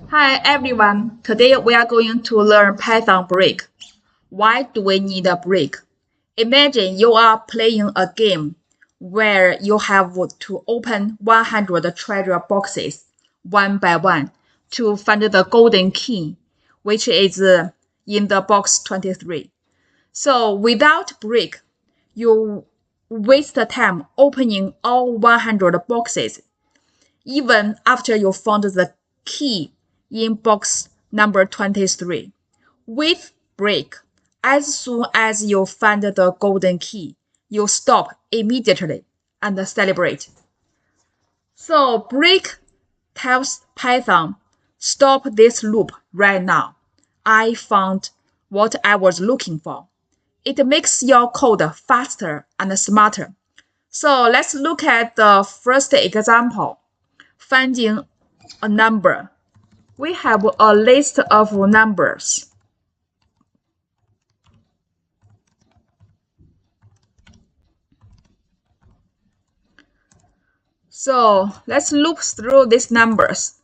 Hi everyone, today we are going to learn Python break. Why do we need a break? Imagine you are playing a game where you have to open 100 treasure boxes one by one to find the golden key, which is in the box 23. So without break, you waste time opening all 100 boxes even after you found the key in box number 23. With break, as soon as you find the golden key, you stop immediately and celebrate. So break tells Python, stop this loop right now. I found what I was looking for. It makes your code faster and smarter. So let's look at the first example, finding a number. We have a list of numbers. So let's loop through these numbers.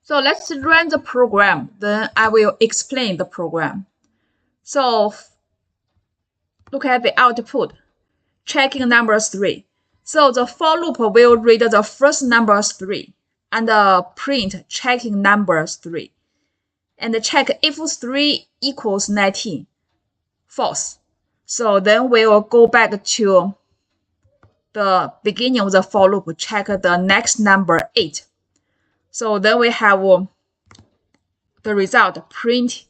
So let's run the program, then I will explain the program. So look at the output, checking number 3. So the for loop will read the first number 3 and print checking number 3 and check if 3 equals 19, false. So then we will go back to the beginning of the for loop, check the next number 8. So then we have the result, print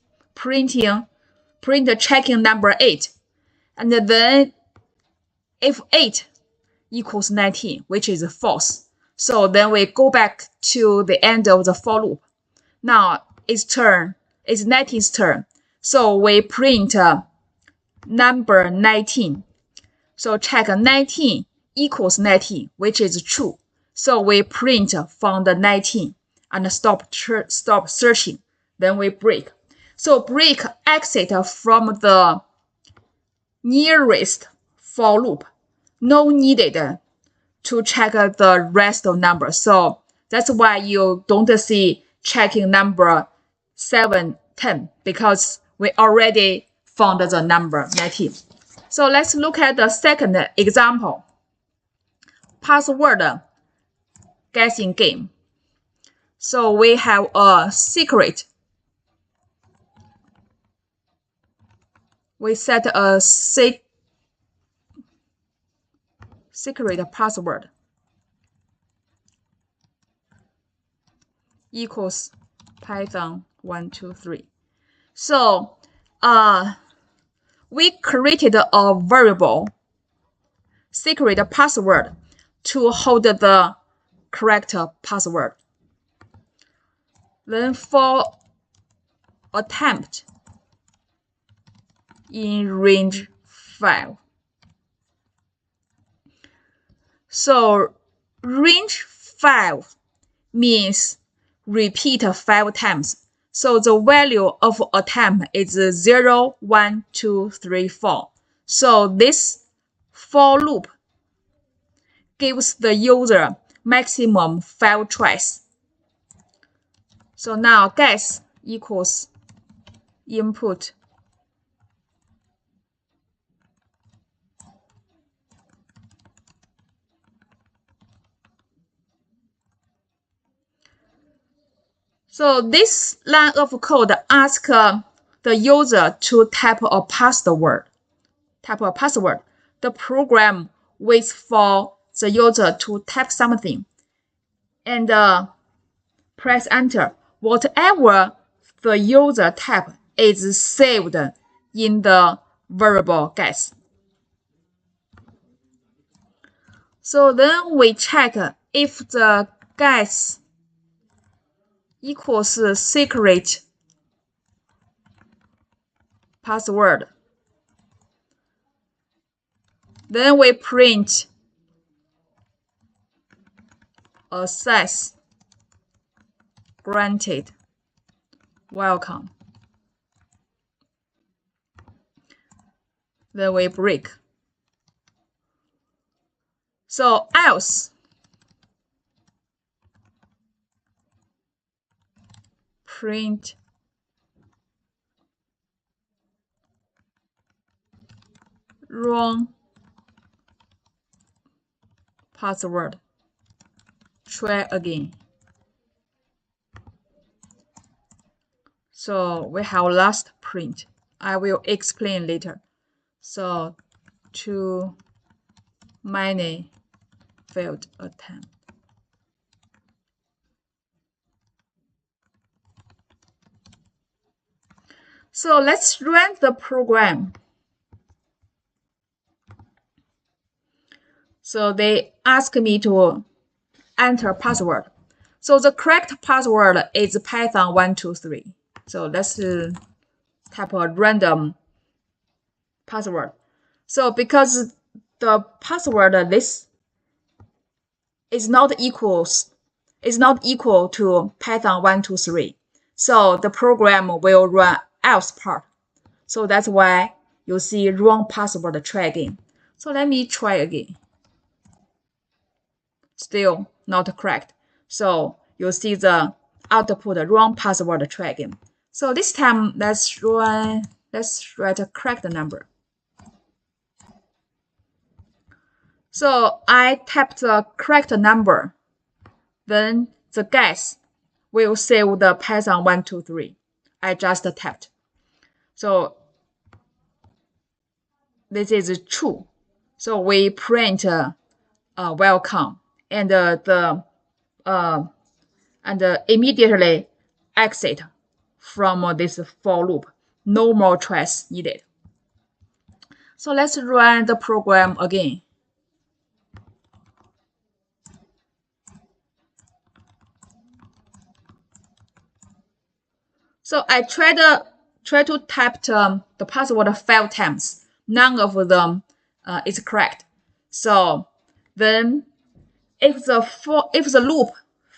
checking number 8. And then if 8 equals 19, which is false. So then we go back to the end of the for loop. Now it's 19's turn. So we print number 19. So check 19 equals 19, which is true. So we print found 19 and stop searching. Then we break. So break exit from the nearest for loop. No needed to check the rest of numbers. So that's why you don't see checking number 7, 10, because we already found the number 19. So let's look at the second example. Password guessing game. So we have a secret. We set a secret password equals Python 123. So we created a variable secret password to hold the correct password. Then for attempt in range 5. So range 5 means repeat 5 times. So the value of attempt is 0, 1, 2, 3, 4. So this for loop gives the user maximum 5 tries. So now guess equals input So this line of code asks the user to type a password. The program waits for the user to type something and press enter. Whatever the user type is saved in the variable guess. So then we check if the guess equals secret password. Then we print access granted. Welcome. Then we break. So else print wrong password. Try again. So we have last print. I will explain later. So too many failed attempts. So let's run the program. So they ask me to enter password. So the correct password is Python123. So let's type a random password. So because the password this is not equal to Python123. So the program will run else part. So that's why you see wrong password. Try again. So let me try again. Still not correct. So you see the output wrong password. Try again. So this time let's write a correct number. So I typed the correct number. Then the guess will save the Python123. I just typed. So this is true. So we print welcome and immediately exit from this for loop. No more tries needed. So let's run the program again. So I try to type the password 5 times. None of them is correct. So then if the loop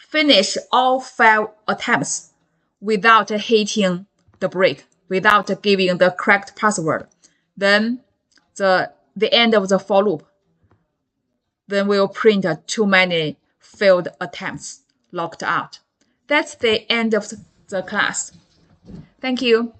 finish all 5 attempts without hitting the break, without giving the correct password, then the end of the for loop, then we'll print too many failed attempts logged out. That's the end of the class. Thank you.